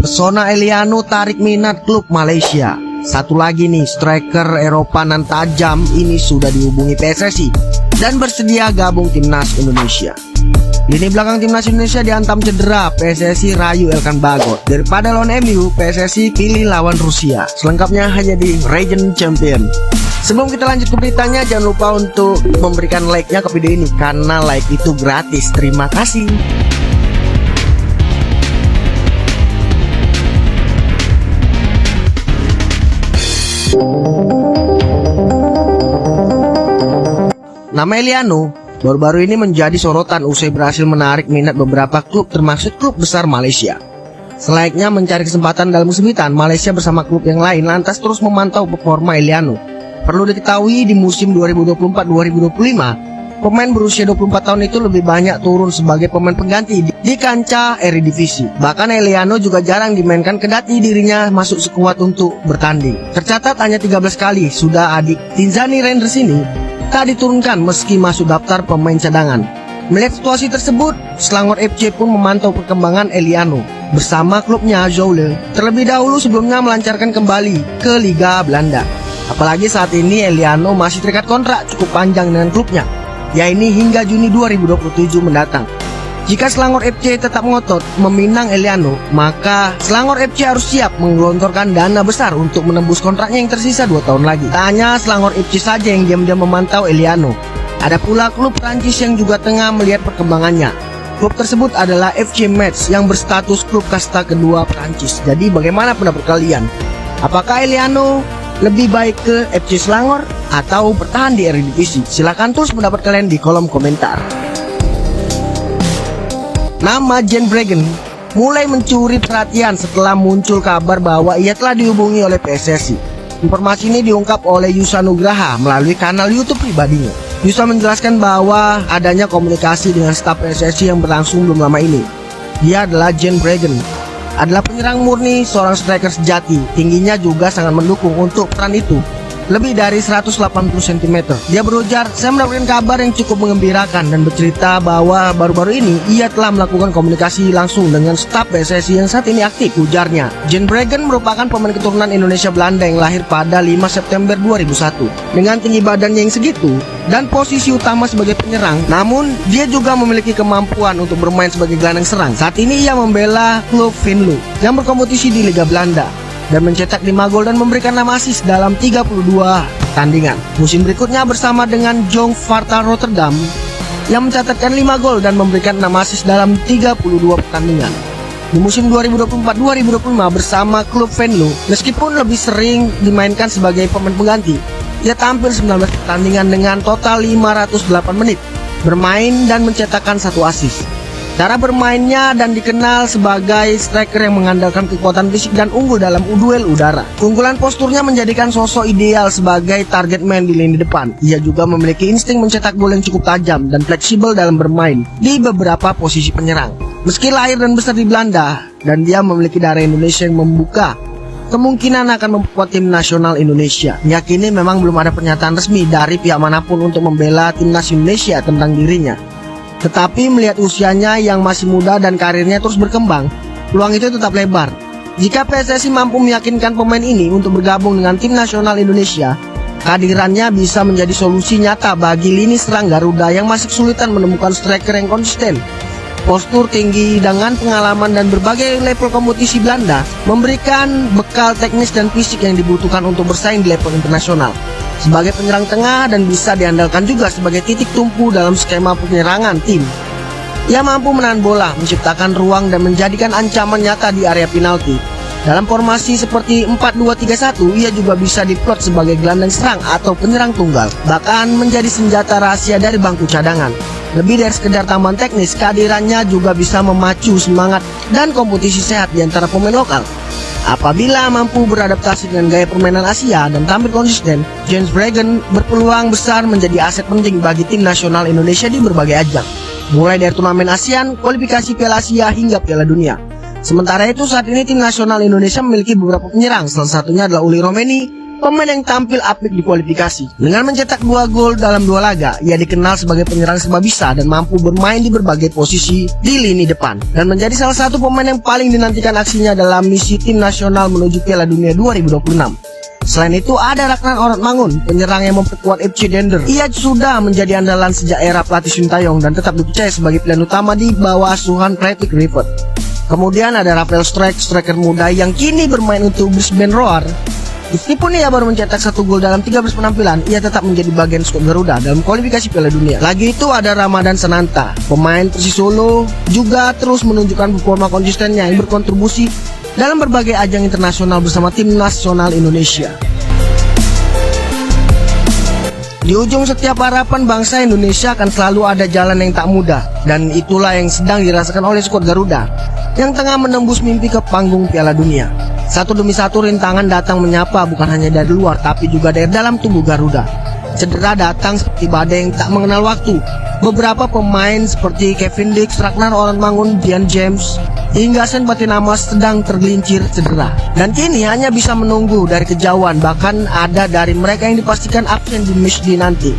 pesona Eliano tarik minat klub Malaysia. Satu lagi nih, striker Eropa nan tajam ini sudah dihubungi PSSI dan bersedia gabung timnas Indonesia. Lini belakang timnas Indonesia dihantam cedera, PSSI rayu Elkan Bagot. Daripada lawan MU, PSSI pilih lawan Rusia. Selengkapnya hanya di Region Champion. Sebelum kita lanjut ke beritanya, jangan lupa untuk memberikan like-nya ke video ini, karena like itu gratis. Terima kasih. Nama Eliano baru-baru ini menjadi sorotan usai berhasil menarik minat beberapa klub termasuk klub besar Malaysia. Selayaknya mencari kesempatan dalam kesempitan, Malaysia bersama klub yang lain lantas terus memantau performa Eliano. Perlu diketahui di musim 2024-2025, pemain berusia 24 tahun itu lebih banyak turun sebagai pemain pengganti di kancah Eredivisie. Bahkan Eliano juga jarang dimainkan kendati dirinya masuk sekuat untuk bertanding. Tercatat hanya 13 kali sudah adik Tinzani Reinders ini tak diturunkan meski masuk daftar pemain cadangan. Melihat situasi tersebut, Selangor FC pun memantau perkembangan Eliano bersama klubnya Zwolle terlebih dahulu sebelumnya melancarkan kembali ke Liga Belanda. Apalagi saat ini Eliano masih terikat kontrak cukup panjang dengan klubnya, yaitu hingga Juni 2027 mendatang. Jika Selangor FC tetap ngotot meminang Eliano, maka Selangor FC harus siap menggelontorkan dana besar untuk menembus kontraknya yang tersisa 2 tahun lagi. Tak hanya Selangor FC saja yang diam-diam memantau Eliano, ada pula klub Prancis yang juga tengah melihat perkembangannya. Klub tersebut adalah FC Metz yang berstatus klub kasta kedua Prancis. Jadi bagaimana pendapat kalian? Apakah Eliano lebih baik ke FC Selangor atau bertahan di Eredivisie? Silahkan tulis pendapat kalian di kolom komentar. Nama Jan Verbruggen mulai mencuri perhatian setelah muncul kabar bahwa ia telah dihubungi oleh PSSI. Informasi ini diungkap oleh Yusa Nugraha melalui kanal YouTube pribadinya. Yusa menjelaskan bahwa adanya komunikasi dengan staf PSSI yang berlangsung belum lama ini. Dia adalah Jan Verbruggen, adalah penyerang murni, seorang striker sejati. Tingginya juga sangat mendukung untuk peran itu, lebih dari 180 cm. Dia berujar, "Saya mendapatkan kabar yang cukup mengembirakan," dan bercerita bahwa baru-baru ini ia telah melakukan komunikasi langsung dengan staf PSSI yang saat ini aktif. Ujarnya, Jan Verbruggen merupakan pemain keturunan Indonesia Belanda yang lahir pada 5 September 2001. Dengan tinggi badannya yang segitu dan posisi utama sebagai penyerang, namun dia juga memiliki kemampuan untuk bermain sebagai gelandang serang. Saat ini ia membela klub Venlo yang berkompetisi di Liga Belanda dan mencetak 5 gol dan memberikan 6 assist dalam 32 pertandingan. Musim berikutnya bersama dengan Jong Sparta Rotterdam yang mencatatkan 5 gol dan memberikan 6 assist dalam 32 pertandingan. Di musim 2024-2025 bersama klub Venlo, meskipun lebih sering dimainkan sebagai pemain pengganti, ia tampil 19 pertandingan dengan total 508 menit bermain dan mencetakkan 1 assist. Cara bermainnya dan dikenal sebagai striker yang mengandalkan kekuatan fisik dan unggul dalam duel udara. Keunggulan posturnya menjadikan sosok ideal sebagai target man di lini depan. Ia juga memiliki insting mencetak gol yang cukup tajam dan fleksibel dalam bermain di beberapa posisi penyerang. Meski lahir dan besar di Belanda, dan dia memiliki darah Indonesia yang membuka kemungkinan akan memperkuat tim nasional Indonesia. Yakini memang belum ada pernyataan resmi dari pihak manapun untuk membela timnas Indonesia tentang dirinya. Tetapi melihat usianya yang masih muda dan karirnya terus berkembang, peluang itu tetap lebar. Jika PSSI mampu meyakinkan pemain ini untuk bergabung dengan tim nasional Indonesia, kehadirannya bisa menjadi solusi nyata bagi lini serang Garuda yang masih kesulitan menemukan striker yang konsisten. Postur tinggi dengan pengalaman dan berbagai level kompetisi Belanda memberikan bekal teknis dan fisik yang dibutuhkan untuk bersaing di level internasional. Sebagai penyerang tengah dan bisa diandalkan juga sebagai titik tumpu dalam skema penyerangan tim. Ia mampu menahan bola, menciptakan ruang dan menjadikan ancaman nyata di area penalti. Dalam formasi seperti 4-2-3-1, ia juga bisa diplot sebagai gelandang serang atau penyerang tunggal, bahkan menjadi senjata rahasia dari bangku cadangan. Lebih dari sekedar tambahan teknis, kehadirannya juga bisa memacu semangat dan kompetisi sehat di antara pemain lokal. Apabila mampu beradaptasi dengan gaya permainan Asia dan tampil konsisten, Jan Verbruggen berpeluang besar menjadi aset penting bagi tim nasional Indonesia di berbagai ajang, mulai dari turnamen ASEAN, kualifikasi Piala Asia hingga Piala Dunia. Sementara itu saat ini tim nasional Indonesia memiliki beberapa penyerang, salah satunya adalah Uli Romeni pemain yang tampil apik di kualifikasi. Dengan mencetak 2 gol dalam 2 laga, ia dikenal sebagai penyerang serba bisa dan mampu bermain di berbagai posisi di lini depan, dan menjadi salah satu pemain yang paling dinantikan aksinya dalam misi tim nasional menuju Piala Dunia 2026. Selain itu ada Ragnar Orotmangun, penyerang yang memperkuat FC Dender. Ia sudah menjadi andalan sejak era pelatih Sintayong dan tetap dipercaya sebagai pilihan utama di bawah asuhan Patrick Kluivert. Kemudian ada Rafael Struijk, striker muda yang kini bermain untuk Brisbane Roar. Meskipun ia baru mencetak 1 gol dalam 13 penampilan, ia tetap menjadi bagian skuad Garuda dalam kualifikasi Piala Dunia. Lagi itu ada Ramadan Sananta, pemain Persis Solo, juga terus menunjukkan performa konsistennya yang berkontribusi dalam berbagai ajang internasional bersama tim nasional Indonesia. Di ujung setiap harapan bangsa Indonesia akan selalu ada jalan yang tak mudah, dan itulah yang sedang dirasakan oleh skuad Garuda yang tengah menembus mimpi ke panggung Piala Dunia. Satu demi satu rintangan datang menyapa, bukan hanya dari luar tapi juga dari dalam tubuh Garuda. Cedera datang seperti badai yang tak mengenal waktu. Beberapa pemain seperti Kevin Dix, Ragnar Orotmangun, Dian James, hingga Sen Batinama sedang tergelincir cedera, dan kini hanya bisa menunggu dari kejauhan. Bahkan ada dari mereka yang dipastikan absen di matchday nanti.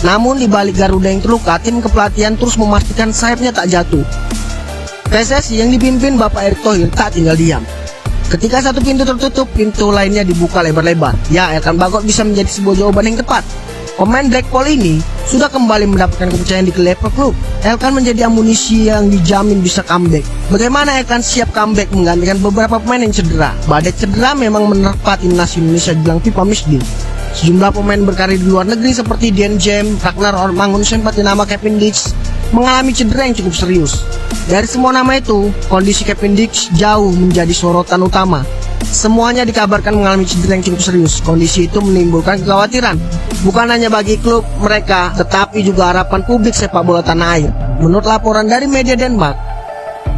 Namun di balik Garuda yang terluka, tim kepelatihan terus memastikan sayapnya tak jatuh. PSSI yang dipimpin Bapak Erick Thohir tak tinggal diam. Ketika satu pintu tertutup, pintu lainnya dibuka lebar-lebar. Ya, Elkan Bagot bisa menjadi sebuah jawaban yang tepat. Pemain Blackpool ini sudah kembali mendapatkan kepercayaan di level klub. Elkan menjadi amunisi yang dijamin bisa comeback. Bagaimana Elkan siap comeback menggantikan beberapa pemain yang cedera? Badai cedera memang menerpa timnas Indonesia jelang FIFA Matchday. Sejumlah pemain berkarir di luar negeri seperti Dian James, Ragnar Orotmangun, Sen Batinama, Kevin Dix mengalami cedera yang cukup serius. Dari semua nama itu, kondisi Kevin Dix jauh menjadi sorotan utama. Semuanya dikabarkan mengalami cedera yang cukup serius. Kondisi itu menimbulkan kekhawatiran, bukan hanya bagi klub mereka, tetapi juga harapan publik sepak bola tanah air. Menurut laporan dari media Denmark,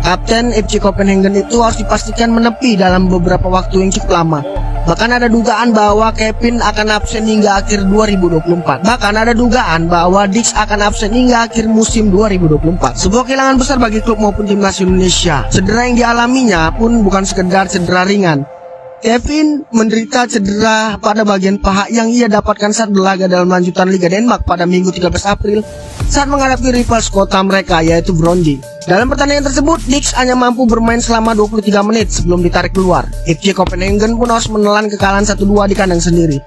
Kapten FC Copenhagen itu harus dipastikan menepi dalam beberapa waktu yang cukup lama. Bahkan ada dugaan bahwa Kevin akan absen hingga akhir 2024. Bahkan ada dugaan bahwa Dix akan absen hingga akhir musim 2024. Sebuah kehilangan besar bagi klub maupun timnas Indonesia. Cedera yang dialaminya pun bukan sekedar cedera ringan. Kevin menderita cedera pada bagian paha yang ia dapatkan saat berlaga dalam lanjutan Liga Denmark pada Minggu 13 April saat menghadapi rival sekota mereka yaitu Brøndby. Dalam pertandingan tersebut, Dix hanya mampu bermain selama 23 menit sebelum ditarik keluar. FC Copenhagen pun harus menelan kekalahan 1-2 di kandang sendiri.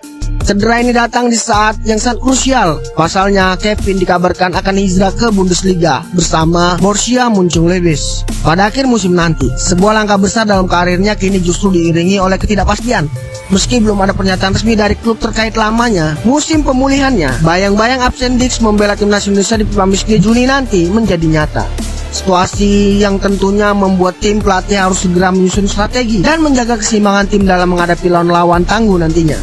Cedera ini datang di saat yang sangat krusial. Pasalnya, Kevin dikabarkan akan hijrah ke Bundesliga bersama Borussia Mönchengladbach pada akhir musim nanti. Sebuah langkah besar dalam karirnya kini justru diiringi oleh ketidakpastian. Meski belum ada pernyataan resmi dari klub terkait lamanya musim pemulihannya, bayang-bayang absen Dix membela timnas Indonesia di FIFA Matchday Juni nanti menjadi nyata. Situasi yang tentunya membuat tim pelatih harus segera menyusun strategi dan menjaga keseimbangan tim dalam menghadapi lawan-lawan tangguh nantinya.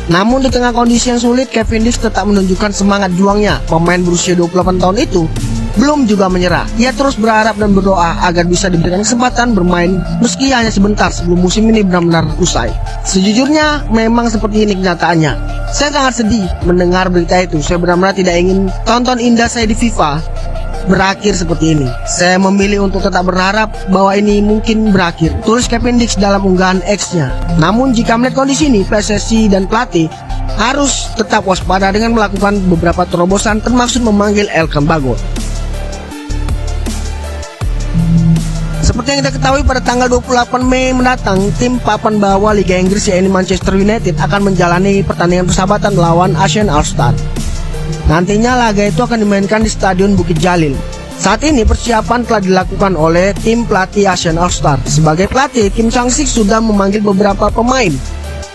Namun di tengah kondisi yang sulit, Kevin Dix tetap menunjukkan semangat juangnya. Pemain berusia 28 tahun itu belum juga menyerah. Ia terus berharap dan berdoa agar bisa diberikan kesempatan bermain meski hanya sebentar sebelum musim ini benar-benar usai. Sejujurnya memang seperti ini kenyataannya. Saya sangat sedih mendengar berita itu. Saya benar-benar tidak ingin tonton indah saya di FIFA berakhir seperti ini. Saya memilih untuk tetap berharap bahwa ini mungkin berakhir, tulis Kevin Dix dalam unggahan X-nya. Namun jika melihat kondisi ini, PSSI dan pelatih harus tetap waspada dengan melakukan beberapa terobosan termasuk memanggil Elkan Bagot. Seperti yang kita ketahui, pada tanggal 28 Mei mendatang, tim papan bawah Liga Inggris yaitu Manchester United akan menjalani pertandingan persahabatan melawan Asian All-Star. Nantinya laga itu akan dimainkan di Stadion Bukit Jalil. Saat ini persiapan telah dilakukan oleh tim pelatih Asian All-Star. Sebagai pelatih, Kim Sang-sik sudah memanggil beberapa pemain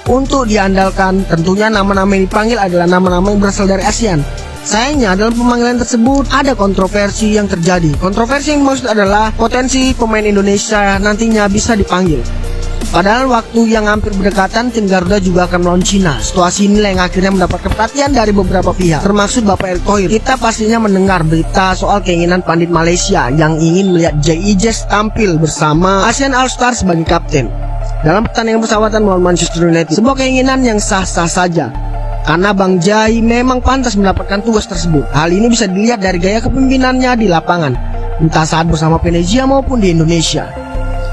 untuk diandalkan. Tentunya nama-nama yang dipanggil adalah nama-nama yang berasal dari ASEAN. Sayangnya dalam pemanggilan tersebut ada kontroversi yang terjadi. Kontroversi yang dimaksud adalah potensi pemain Indonesia nantinya bisa dipanggil. Padahal waktu yang hampir berdekatan, tim Garuda juga akan melawan Cina. Situasi inilah yang akhirnya mendapat perhatian dari beberapa pihak, termasuk Bapak Erick Thohir. Kita pastinya mendengar berita soal keinginan pandit Malaysia yang ingin melihat J.I.J tampil bersama ASEAN All-Star sebagai kapten dalam pertandingan persahabatan melawan Manchester United. Sebuah keinginan yang sah-sah saja, karena Bang Jai memang pantas mendapatkan tugas tersebut. Hal ini bisa dilihat dari gaya kepemimpinannya di lapangan, entah saat bersama Venezia maupun di Indonesia.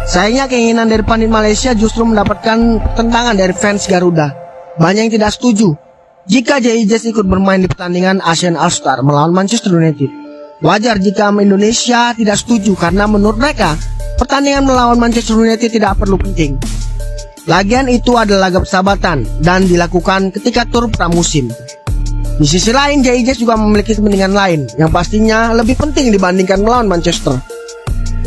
Sayangnya keinginan dari pandit Malaysia justru mendapatkan pertentangan dari fans Garuda. Banyak yang tidak setuju jika JIJS ikut bermain di pertandingan Asian All-Star melawan Manchester United. Wajar jika Indonesia tidak setuju karena menurut mereka pertandingan melawan Manchester United tidak perlu penting. Lagian itu adalah laga persahabatan dan dilakukan ketika tur pramusim. Di sisi lain, JIJS juga memiliki kepentingan lain yang pastinya lebih penting dibandingkan melawan Manchester.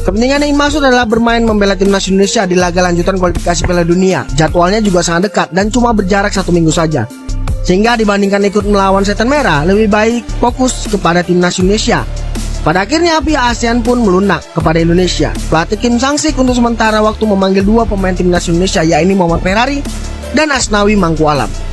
Kepentingan yang dimaksud adalah bermain membela timnas Indonesia di laga lanjutan kualifikasi Piala Dunia. Jadwalnya juga sangat dekat dan cuma berjarak 1 minggu saja. Sehingga dibandingkan ikut melawan Setan Merah, lebih baik fokus kepada timnas Indonesia. Pada akhirnya pihak ASEAN pun melunak kepada Indonesia. Pelatih Kim Sang-sik untuk sementara waktu memanggil 2 pemain timnas Indonesia, yaitu Muhammad Ferrari dan Asnawi Mangkualam.